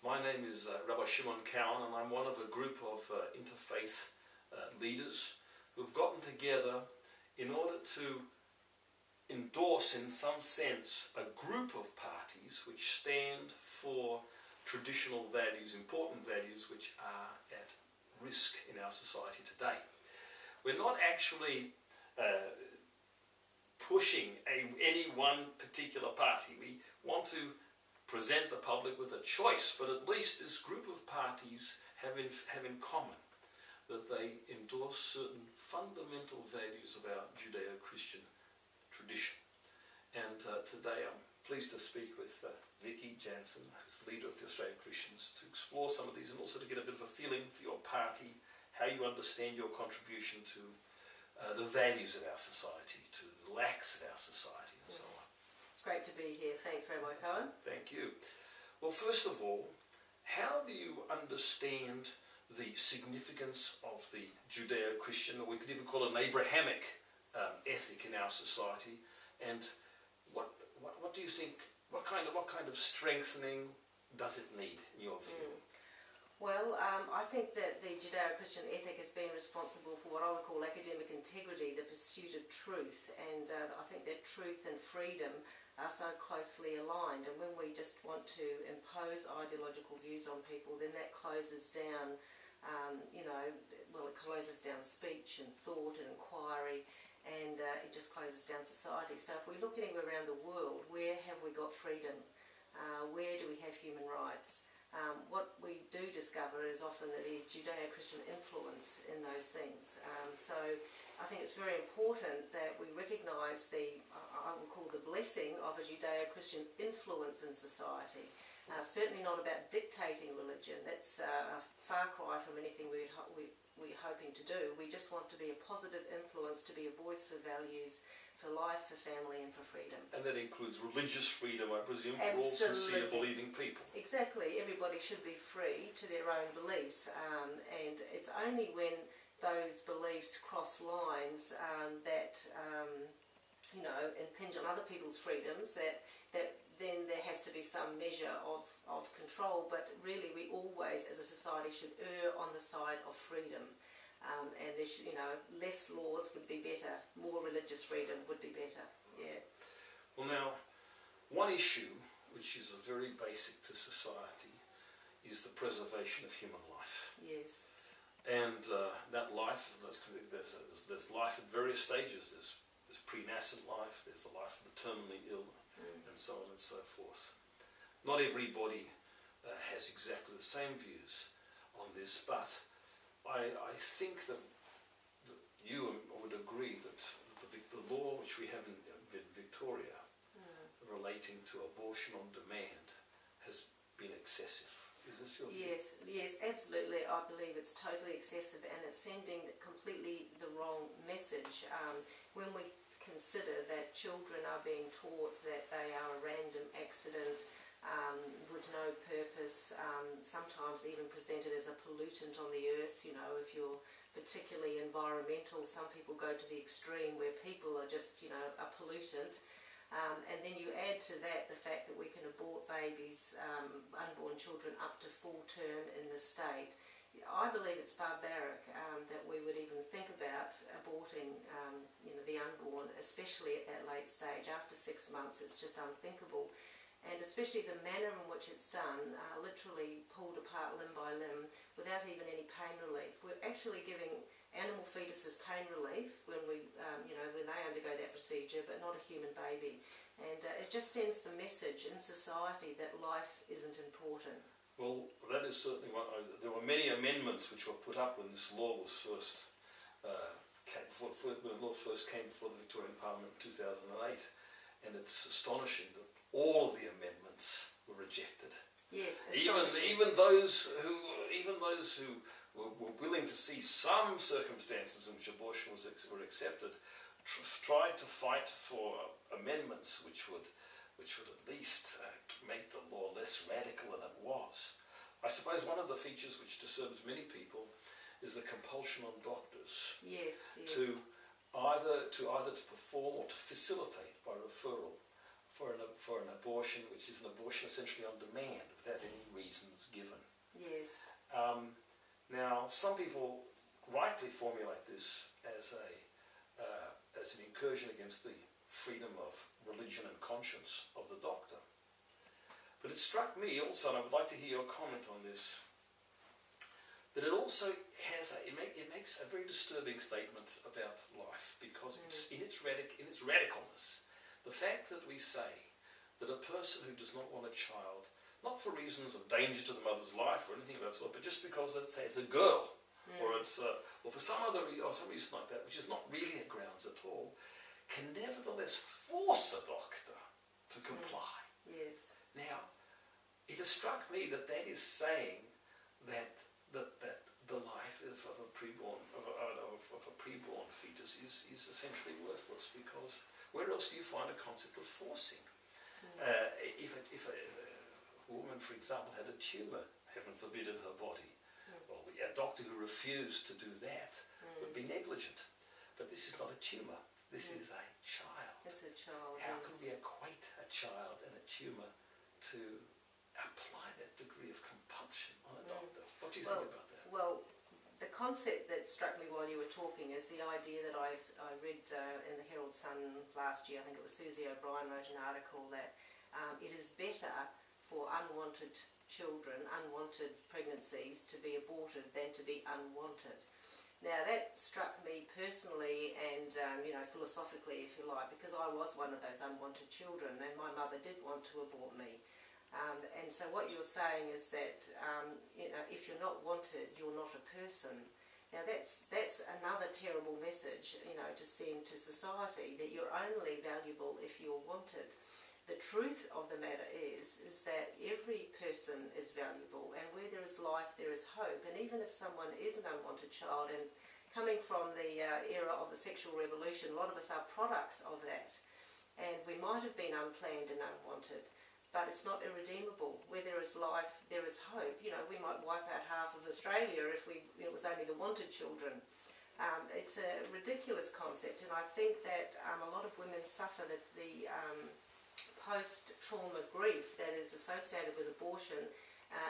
My name is Rabbi Shimon Cowen, and I'm one of a group of interfaith leaders who've gotten together in order to endorse, in some sense, a group of parties which stand for traditional values, important values, which are at risk in our society today. We're not actually pushing any one particular party. We want to present the public with a choice, but at least this group of parties have in common that they endorse certain fundamental values of our Judeo-Christian tradition. And today I'm pleased to speak with Vickie, Janson, who's the leader of the Australian Christians, to explore some of these and also to get a bit of a feeling for your party, how you understand your contribution to the values of our society, to the lacks of our society, and so on. It's great to be here. Thanks, Rabbi Cowen. Thank you. Well, first of all, how do you understand the significance of the Judeo-Christian, or we could even call it an Abrahamic ethic in our society, and what do you think? What kind of strengthening does it need, in your view? Well, I think that the Judeo-Christian ethic has been responsible for what I would call academic integrity, the pursuit of truth, and I think that truth and freedom are so closely aligned, and when we just want to impose ideological views on people, then that closes down, it closes down speech and thought and inquiry, and it just closes down society. So if we look anywhere around the world, where have we got freedom? Where do we have human rights? What we do discover is often the Judeo-Christian influence in those things. So I think it's very important that we recognise I would call the blessing of a Judeo-Christian influence in society. Certainly not about dictating religion. That's a far cry from anything we're hoping to do. We just want to be a positive influence, to be a voice for values, for life, for family and for freedom. And that includes religious freedom, I presume, for all sincere believing people. Exactly. Everybody should be free to their own beliefs, and it's only when those beliefs cross lines that impinge on other people's freedoms that then there has to be some measure of control. But really we always as a society should err on the side of freedom. And there should, less laws would be better, more religious freedom would be better. Yeah. Well, now, one issue which is very basic to society is the preservation of human life. Yes. And that life, there's life at various stages. There's pre-nascent life, there's the life of the terminally ill, and so on and so forth. Not everybody has exactly the same views on this, but I think that you would agree that the law which we have in Victoria relating to abortion on demand has been excessive. Is this your view? Yes, absolutely. I believe it's totally excessive, and it's sending completely the wrong message. When we consider that children are being taught that they are a random accident, with no purpose, sometimes even presented as a pollutant on the earth. If you're particularly environmental, some people go to the extreme where people are just, a pollutant. And then you add to that the fact that we can abort babies, unborn children up to full term in the state. I believe it's barbaric that we would even think about aborting the unborn, especially at that late stage. After 6 months, it's just unthinkable. And especially the manner in which it's done, literally pulled apart limb by limb without even any pain relief. We're actually giving animal fetuses pain relief when when they undergo that procedure, but not a human baby. And it just sends the message in society that life isn't important. Well, that is certainly one. There were many amendments which were put up when this law was first came before the Victorian Parliament in 2008, and it's astonishing that all of the amendments were rejected. Yes, even those who were willing to see some circumstances in which abortion were accepted, tried to fight for amendments which would at least make the law less radical than it was. I suppose one of the features which disturbs many people is the compulsion on doctors to either to perform or to facilitate by referral for an abortion, which is an abortion essentially on demand, without any reasons some people rightly formulate this as an incursion against the freedom of religion and conscience of the doctor. But it struck me also, and I would like to hear your comment on this, that it also has it makes a very disturbing statement about life, because it's in its radicalness. The fact that we say that a person who does not want a child, not for reasons of danger to the mother's life or anything of that sort, but just because, let's say, it's a girl, or it's or for some reason like that, which is not really a grounds at all, can nevertheless force a doctor to comply. Yes. Now, it has struck me that that is saying that the life of a preborn fetus is essentially worthless, because where else do you find a concept of forcing? If a woman, for example, had a tumour, heaven forbid, in her body, well, a doctor who refused to do that would be negligent. But this is not a tumour. This is a child. It's a child. How can we equate a child and a tumour to apply that degree of compulsion on a doctor? What do you think about that? Well, the concept that struck me while you were talking is the idea that I read in the Herald Sun last year. I think it was Susie O'Brien wrote an article that it is better for unwanted children, unwanted pregnancies, to be aborted than to be unwanted. Now that struck me personally and philosophically, if you like, because I was one of those unwanted children, and my mother did want to abort me. And so what you're saying is that if you're not wanted, you're not a person. Now that's another terrible message, to send to society, that you're only valuable if you're wanted. The truth of the matter is that every person is valuable, and where there is life, there is hope. And even if someone is an unwanted child, and coming from the era of the sexual revolution, a lot of us are products of that. And we might have been unplanned and unwanted, but it's not irredeemable. Where there is life, there is hope. We might wipe out half of Australia if it was only the wanted children. It's a ridiculous concept, and I think that a lot of women suffer the post-trauma grief that is associated with abortion,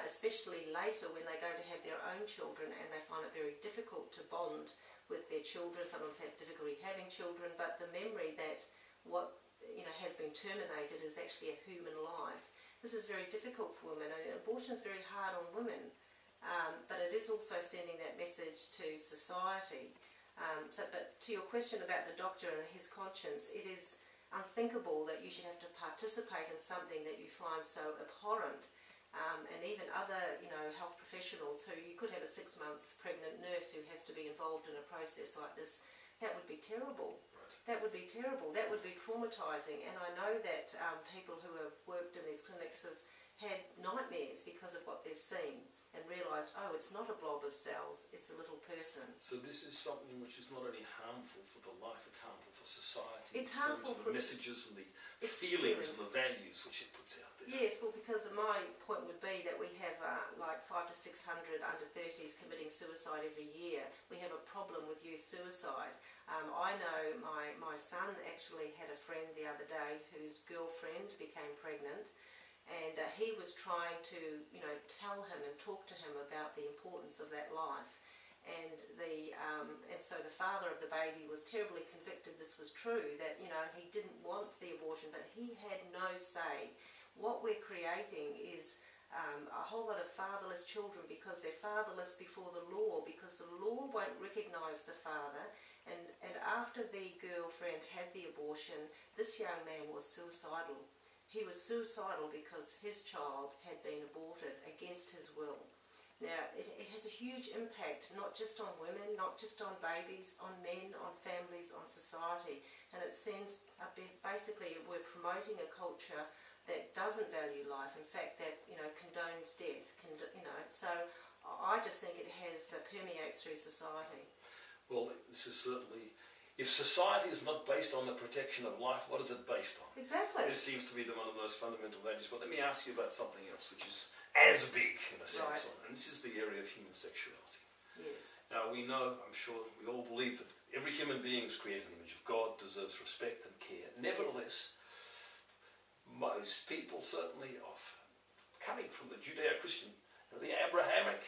especially later when they go to have their own children, and they find it very difficult to bond with their children. Sometimes have difficulty having children, but the memory that what has been terminated is actually a human life. This is very difficult for women. I mean, abortion is very hard on women, but it is also sending that message to society. But to your question about the doctor and his conscience, it is unthinkable that you should have to participate in something that you find so abhorrent, and even other health professionals who, you could have a 6-month pregnant nurse who has to be involved in a process like this. That would be terrible. That would be terrible. That would be traumatizing. And I know that people who have worked in these clinics have had nightmares because of what they've seen, and realised, oh, it's not a blob of cells, it's a little person. So this is something which is not only harmful for the life, it's harmful for society. It's harmful for the messages and the feelings and the values which it puts out there. Yes, well, because my point would be that we have like 500 to 600 under 30s committing suicide every year. We have a problem with youth suicide. I know my son actually had a friend the other day whose girlfriend became pregnant, and he was trying to, tell him and talk to him about the importance of that life. And so the father of the baby was terribly convicted this was true, that, he didn't want the abortion, but he had no say. What we're creating is a whole lot of fatherless children, because they're fatherless before the law, because the law won't recognise the father. And after the girlfriend had the abortion, this young man was suicidal. He was suicidal because his child had been aborted against his will. Now, it has a huge impact, not just on women, not just on babies, on men, on families, on society. And it sends, basically, we're promoting a culture that doesn't value life, in fact, that, condones death. So I just think it permeates through society. Well, this is certainly, if society is not based on the protection of life, what is it based on? Exactly. This seems to be one of the most fundamental values. But let me ask you about something else, which is as big in a sense, and this is the area of human sexuality. Yes. Now we know, I'm sure we all believe that every human being is created in the image of God, deserves respect and care. Nevertheless, most people, certainly coming from the Judeo-Christian, the Abrahamic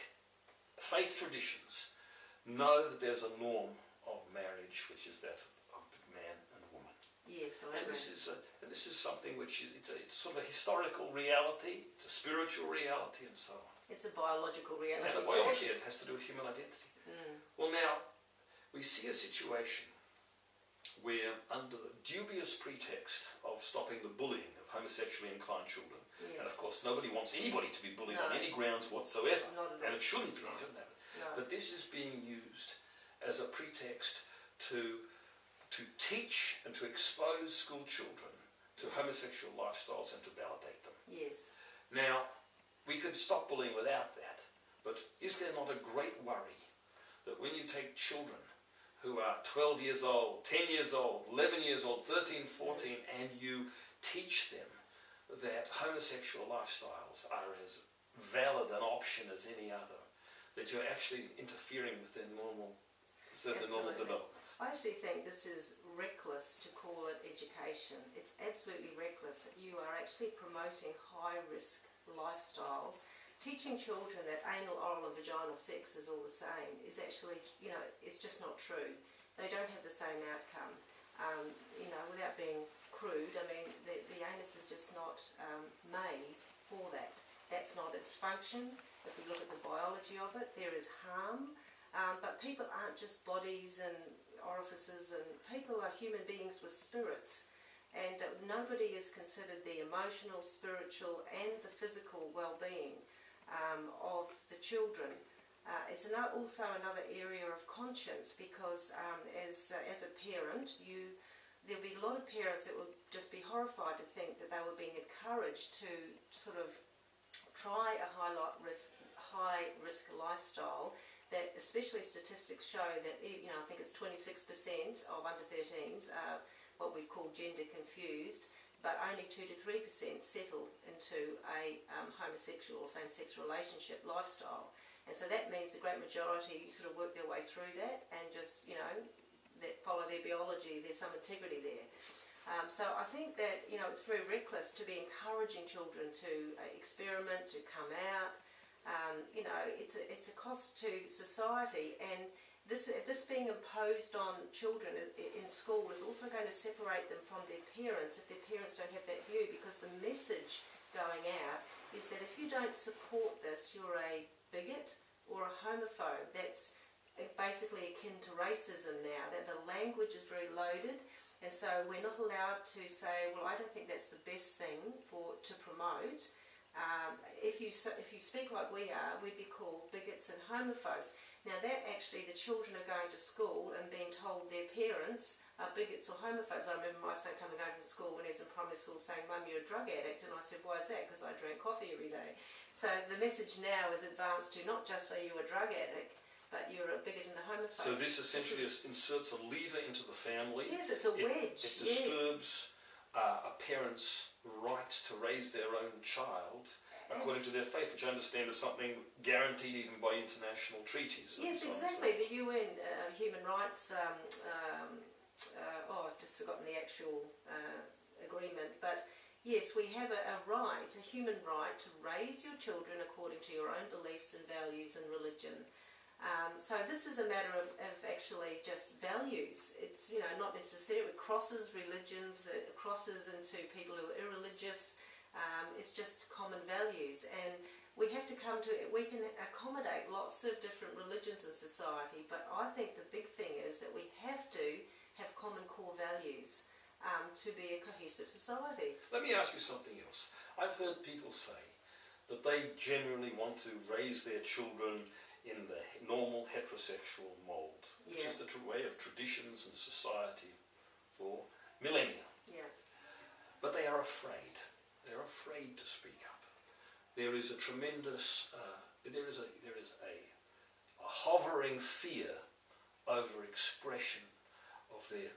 faith traditions know that there's a norm of marriage, which is that of man and woman. Yes, I And agree. this is something which is, it's sort of a historical reality, it's a spiritual reality, and so on. It's a biological reality. And biology, it has to do with human identity. Mm. Well, now, we see a situation where, under the dubious pretext of stopping the bullying of homosexually inclined children, and of course nobody wants anybody to be bullied on any grounds whatsoever, and it shouldn't be, shouldn't have it. No. But this is being used as a pretext to teach and to expose school children to homosexual lifestyles and to validate them. Yes. Now, we could stop bullying without that, but is there not a great worry that when you take children who are 12 years old, 10 years old, 11 years old, 13, 14, and you teach them that homosexual lifestyles are as valid an option as any other, that you're actually interfering with their normal development? I actually think this is reckless to call it education. It's absolutely reckless. You are actually promoting high-risk lifestyles. Teaching children that anal, oral and vaginal sex is all the same is actually, it's just not true. They don't have the same outcome. Without being crude, I mean, the anus is just not made for that. That's not its function. If we look at the biology of it, there is harm. But people aren't just bodies and orifices, and people are human beings with spirits. And nobody has considered the emotional, spiritual and the physical well-being of the children. It's also another area of conscience, because as a parent, there'll be a lot of parents that will just be horrified to think that they were being encouraged to sort of try a high-risk lifestyle, that especially statistics show that, I think it's 26% of under 13s are what we call gender confused, but only 2 to 3% settle into a homosexual or same-sex relationship lifestyle. And so that means the great majority sort of work their way through that and just, that follow their biology. There's some integrity there. So I think that, it's very reckless to be encouraging children to experiment, to come out. It's a cost to society, and this being imposed on children in school is also going to separate them from their parents if their parents don't have that view, because the message going out is that if you don't support this, you're a bigot or a homophobe. That's basically akin to racism now, that the language is very loaded, and so we're not allowed to say, well, I don't think that's the best thing to promote. If you speak like we are, we'd be called bigots and homophobes. Now that actually, the children are going to school and being told their parents are bigots or homophobes. I remember my son coming home from school when he was in primary school saying, "Mum, you're a drug addict," and I said, "Why is that?" "Because I drank coffee every day." So the message now is advanced to not just are you a drug addict, but you're a bigot and a homophobe. So this essentially inserts a lever into the family. Yes, it's a wedge. It disturbs a parent's right to raise their own child according to their faith, which I understand is something guaranteed even by international treaties. Yes, exactly. The UN Human Rights, I've just forgotten the actual agreement, but yes, we have a right, a human right, to raise your children according to your own beliefs and values and religion. So this is a matter of actually just values. It's, not necessarily, it crosses religions, it crosses into people who are irreligious. It's just common values, and we have to we can accommodate lots of different religions in society, but I think the big thing is that we have to have common core values to be a cohesive society. Let me ask you something else. I've heard people say that they genuinely want to raise their children in the normal heterosexual mould, which is the way of traditions and society for millennia. Yeah. But they are afraid. They're afraid to speak up. There is a tremendous, there is a hovering fear over expression of their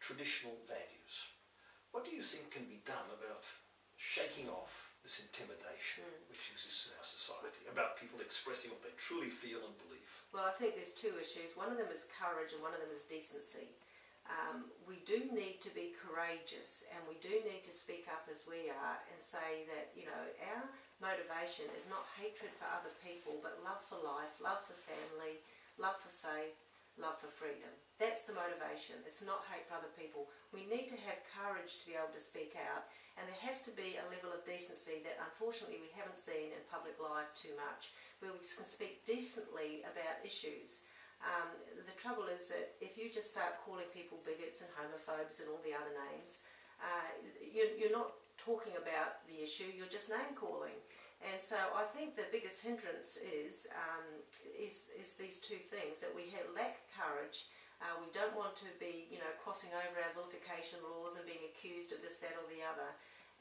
traditional values. What do you think can be done about shaking off this intimidation which exists in our society, about people expressing what they truly feel and believe? Well, I think there's two issues. One of them is courage and one of them is decency. we do need to be courageous, and we do need to speak up as we are and say that, you know, our motivation is not hatred for other people, but love for life, love for family, love for faith, love for freedom. That's the motivation. It's not hate for other people. We need to have courage to be able to speak out, and there has to be a level of decency that unfortunately we haven't seen in public life too much, where we can speak decently about issues. The trouble is that if you just start calling people bigots and homophobes and all the other names, you're not talking about the issue, you're just name calling. And so I think the biggest hindrance is these two things, that we lack courage. We don't want to be, you know, crossing over our vilification laws and being accused of this, that or the other.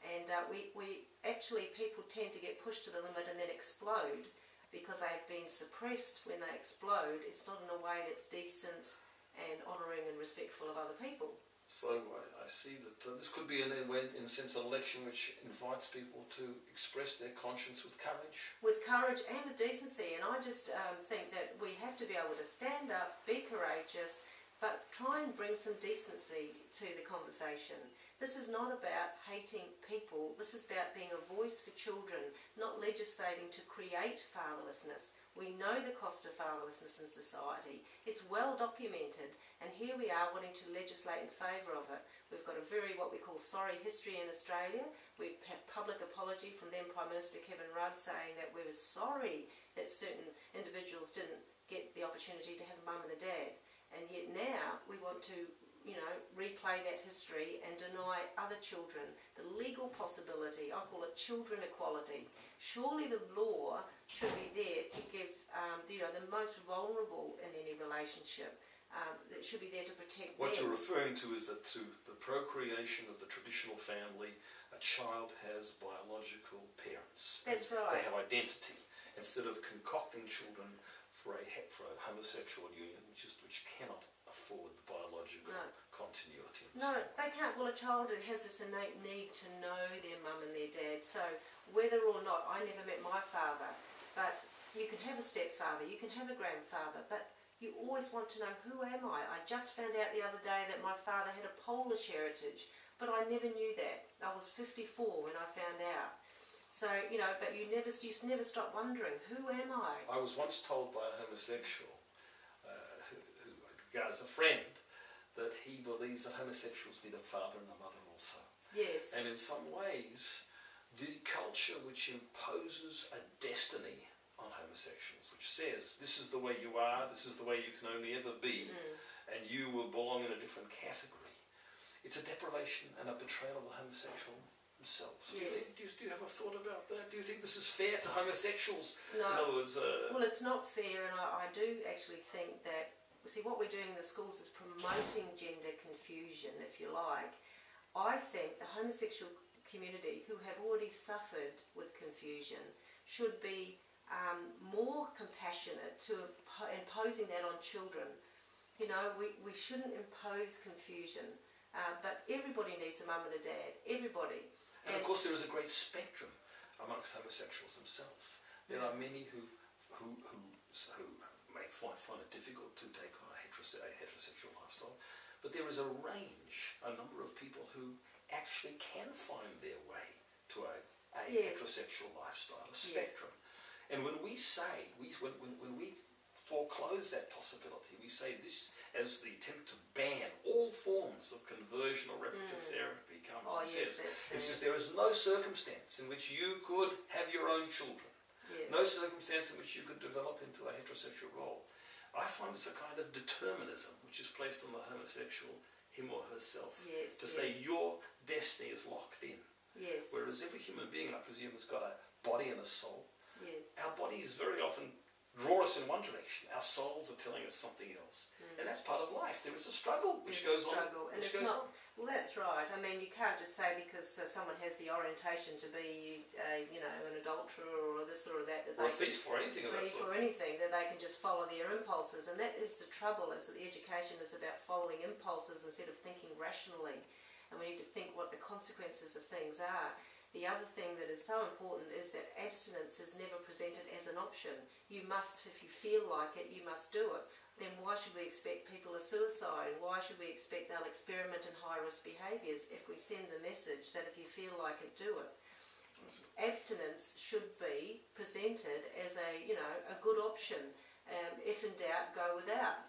And we actually, people tend to get pushed to the limit and then explode, because they've been suppressed. When they explode, it's not in a way that's decent and honouring and respectful of other people. So I see that this could be, in a sense, an election which invites people to express their conscience with courage. With courage and with decency. And I just think that we have to be able to stand up, be courageous, but try and bring some decency to the conversation. This is not about hating people. This is about being a voice for children, not legislating to create fatherlessness. We know the cost of fatherlessness in society. It's well documented, and here we are wanting to legislate in favour of it. We've got a very, what we call, sorry history in Australia. We've had public apology from then Prime Minister Kevin Rudd saying that we were sorry that certain individuals didn't get the opportunity to have a mum and a dad. And yet now we want to, you know, replay that history and deny other children the legal possibility. I call it children equality. Surely the law should be there to give, you know, the most vulnerable in any relationship. That should be there to protect What them. you're referring to is that through the procreation of the traditional family, a child has biological parents. That's right. They have identity. Instead of concocting children for a homosexual union, which cannot afford the biological continuity. No, they can't. Well, a child has this innate need to know their mum and their dad. So whether or not, I never met my father, but you can have a stepfather, you can have a grandfather, but you always want to know, who am I? I just found out the other day that my father had a Polish heritage, but I never knew that. I was 54 when I found out. So, you know, but you never stop wondering, who am I? I was once told by a homosexual, who I regard as a friend, that he believes that homosexuals need a father and a mother also. Yes. And in some ways, the culture which imposes a destiny on homosexuals, which says, this is the way you are, this is the way you can only ever be, and you will belong in a different category. It's a deprivation and a betrayal of the homosexual themselves. Yes. Do you have a thought about that? Do you think this is fair to homosexuals? No. In other words, well, it's not fair, and I do actually think that, see, what we're doing in the schools is promoting gender confusion, if you like. I think the homosexual community, who have already suffered with confusion, should be more compassionate to imposing that on children. You know, we shouldn't impose confusion, but everybody needs a mum and a dad, everybody. And of course there is a great spectrum amongst homosexuals themselves. There are many who may find it difficult to take on a heterosexual lifestyle, but there is a range, a number of people who actually can find their way to a heterosexual lifestyle, a spectrum. And when we say, when we foreclose that possibility, we say this as the attempt to ban all forms of conversion or reparative therapy comes and says there is no circumstance in which you could have your own children, no circumstance in which you could develop into a heterosexual role. I find it's a kind of determinism which is placed on the homosexual, him or herself, to say your destiny is locked in. Whereas every human being, I presume, has got a body and a soul. Our bodies very often draw us in one direction. Our souls are telling us something else. And that's part of life. There is a struggle which goes on. Well, that's right. I mean, you can't just say because someone has the orientation to be, you know, an adulterer or this or that, or a thief or anything of that sort. Or anything, that they can just follow their impulses. And that is the trouble, is that the education is about following impulses instead of thinking rationally. And we need to think what the consequences of things are. The other thing that is so important is that abstinence is never presented as an option. You must, if you feel like it, you must do it. then why should we expect people to suicide? Why should we expect they'll experiment in high-risk behaviours if we send the message that if you feel like it, do it? Abstinence should be presented as a good option. If in doubt, go without.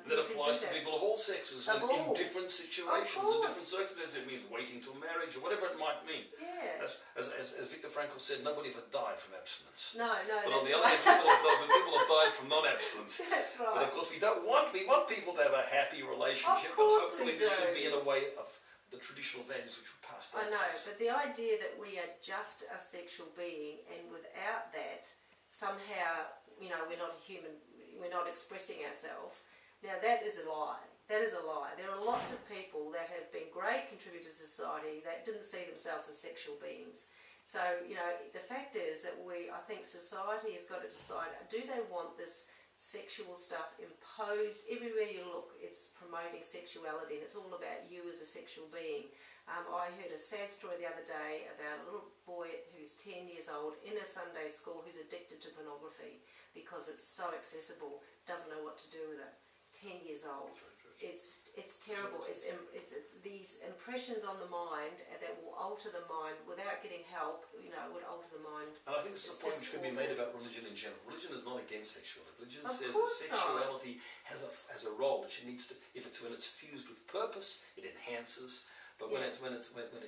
That applies to people of all sexes in different situations and different circumstances. It means waiting till marriage or whatever it might mean. Yeah. As Viktor Frankl said, nobody ever died from abstinence. No. But on the other hand, people have died from non-abstinence. That's right. But of course, we want people to have a happy relationship. Of course but hopefully, we this do. should be in a way of the traditional values which were passed on. I know, to us. but the idea that we are just a sexual being, and without that, somehow, we're not a human, we're not expressing ourselves. Now that is a lie. That is a lie. There are lots of people that have been great contributors to society that didn't see themselves as sexual beings. So, the fact is that I think society has got to decide, do they want this sexual stuff imposed everywhere you look? It's promoting sexuality, and it's all about you as a sexual being. I heard a sad story the other day about a little boy who's 10 years old in a Sunday school who's addicted to pornography because it's so accessible, doesn't know what to do with it. 10 years old. It's terrible. It's these impressions on the mind that will alter the mind without getting help. Would alter the mind. And I think it's the point which could be made about religion in general. Religion is not against sexuality. Religion says that course sexuality has a role. It needs to, when it's fused with purpose, it enhances. But when it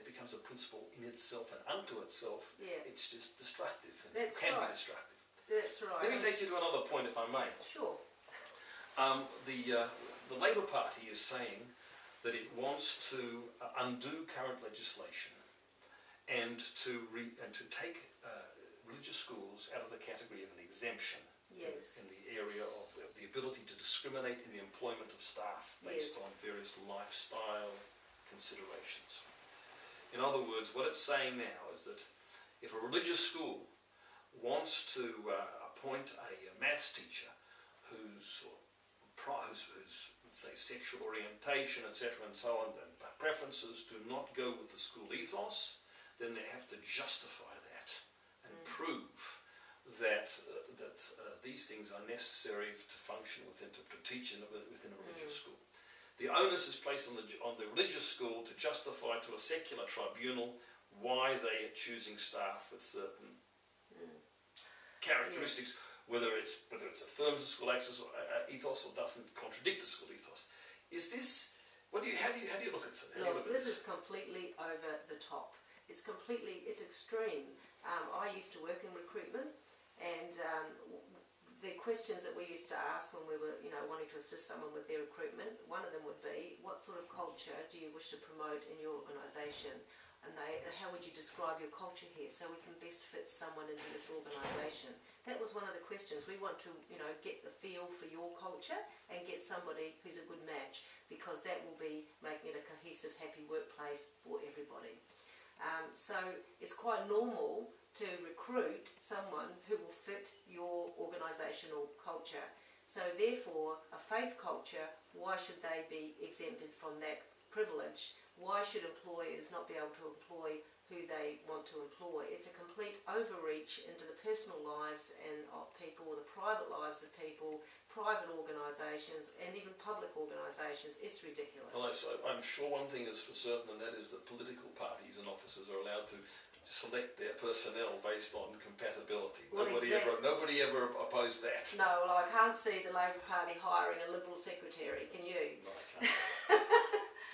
becomes a principle in itself and unto itself, it's just destructive. It can be destructive. That's right. Let me take you to another point, if I may. Sure. The Labour Party is saying that it wants to undo current legislation and to take religious schools out of the category of an exemption. Yes. In the area of the ability to discriminate in the employment of staff based on various lifestyle considerations. In other words, what it's saying now is that if a religious school wants to appoint a maths teacher whose let's say sexual orientation, etc., and so on, and preferences do not go with the school ethos, then they have to justify that and prove that these things are necessary to function within a religious school. The onus is placed on the religious school to justify to a secular tribunal why they are choosing staff with certain characteristics. Whether it affirms the school ethos or doesn't contradict the school ethos. Is this? How do you look at it? Look, this is completely over the top. It's extreme. I used to work in recruitment, and the questions that we used to ask when we were, wanting to assist someone with their recruitment, one of them would be, what sort of culture do you wish to promote in your organisation? And how would you describe your culture here so we can best fit someone into this organisation? That was one of the questions. We want to, get the feel for your culture and get somebody who's a good match, because that will be making it a cohesive, happy workplace for everybody. So it's quite normal to recruit someone who will fit your organisational culture. So therefore, a faith culture, why should they be exempted from that privilege? Why should employers not be able to employ who they want to employ? It's a complete overreach into the personal lives of people, the private lives of people, private organisations, and even public organisations. It's ridiculous. Well, I'm sure one thing is for certain, and that is that political parties and officers are allowed to select their personnel based on compatibility. Well, nobody ever opposed that. No, well, I can't see the Labour Party hiring a Liberal secretary, can you? No, I can't.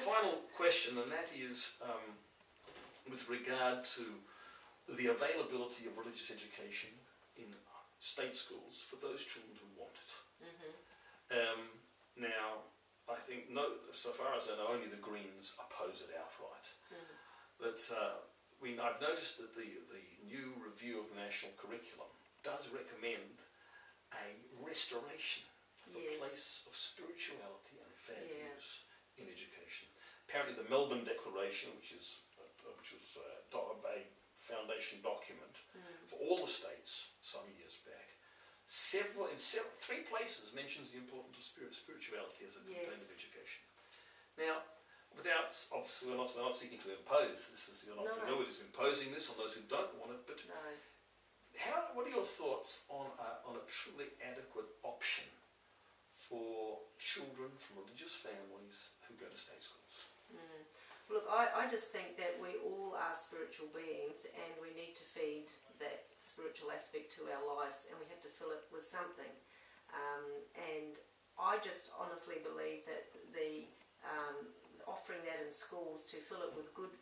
Final question, and that is with regard to the availability of religious education in state schools for those children who want it. Now, I think, so far as I know, only the Greens oppose it outright. But I've noticed that the new review of the national curriculum does recommend a restoration of the place of spirituality and values in education. Apparently, the Melbourne Declaration, which was a foundation document for all the states some years back, in 3 places mentions the importance of spirituality as a component of education. Now, obviously, we're not seeking to impose this. Nobody's imposing this on those who don't want it. But what are your thoughts on a truly adequate option for children from religious families who go to state schools? Look, I just think that we all are spiritual beings and we need to feed that spiritual aspect to our lives, and we have to fill it with something. And I just honestly believe that the offering that in schools to fill it with good,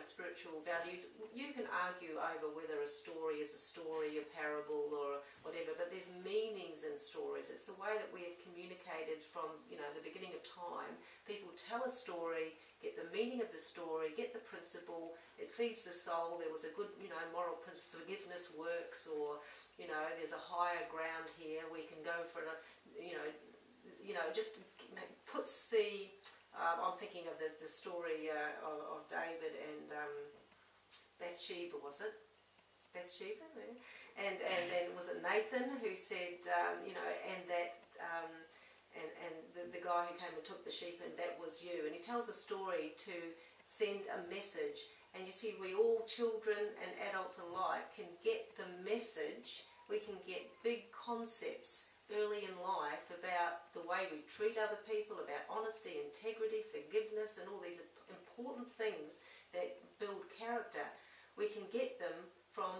spiritual values. You can argue over whether a story is a story, a parable, or whatever, but there's meanings in stories. It's the way that we have communicated from, the beginning of time. People tell a story, get the meaning of the story, get the principle. It feeds the soul. There was a good, moral principle. Forgiveness works, or, there's a higher ground here. We can go for it. Just puts the. I'm thinking of the story of David and Bathsheba, was it? Bathsheba? And then was it Nathan who said, and that, and the guy who came and took the sheep, and that was you. And he tells a story to send a message. And you see, we all, children and adults alike, can get the message. We can get big concepts early in life about the way we treat other people, about honesty, integrity, forgiveness, and all these important things that build character. We can get them from,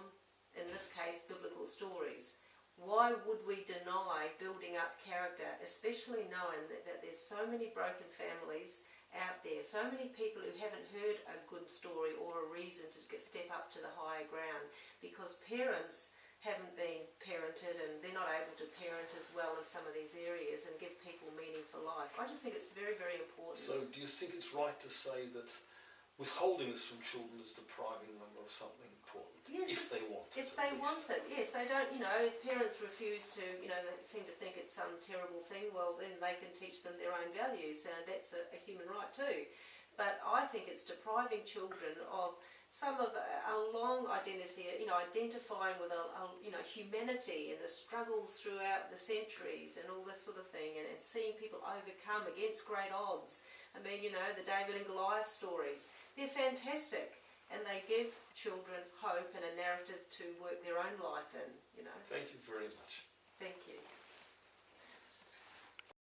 in this case, biblical stories. Why would we deny building up character, especially knowing that there's so many broken families out there, so many people who haven't heard a good story or a reason to step up to the higher ground, because parents haven't been parented and they're not able to parent as well in some of these areas and give people meaning for life. I just think it's very, very important. So do you think it's right to say that withholding this from children is depriving them of something important? Yes. If they want it. If they want it, yes. They don't, if parents refuse to, they seem to think it's some terrible thing, well, then they can teach them their own values, and that's a human right too. But I think it's depriving children of some of a long identity, identifying with humanity and the struggles throughout the centuries and all this sort of thing, and seeing people overcome against great odds. I mean, the David and Goliath stories, they're fantastic, and they give children hope and a narrative to work their own life in, Thank you very much. Thank you.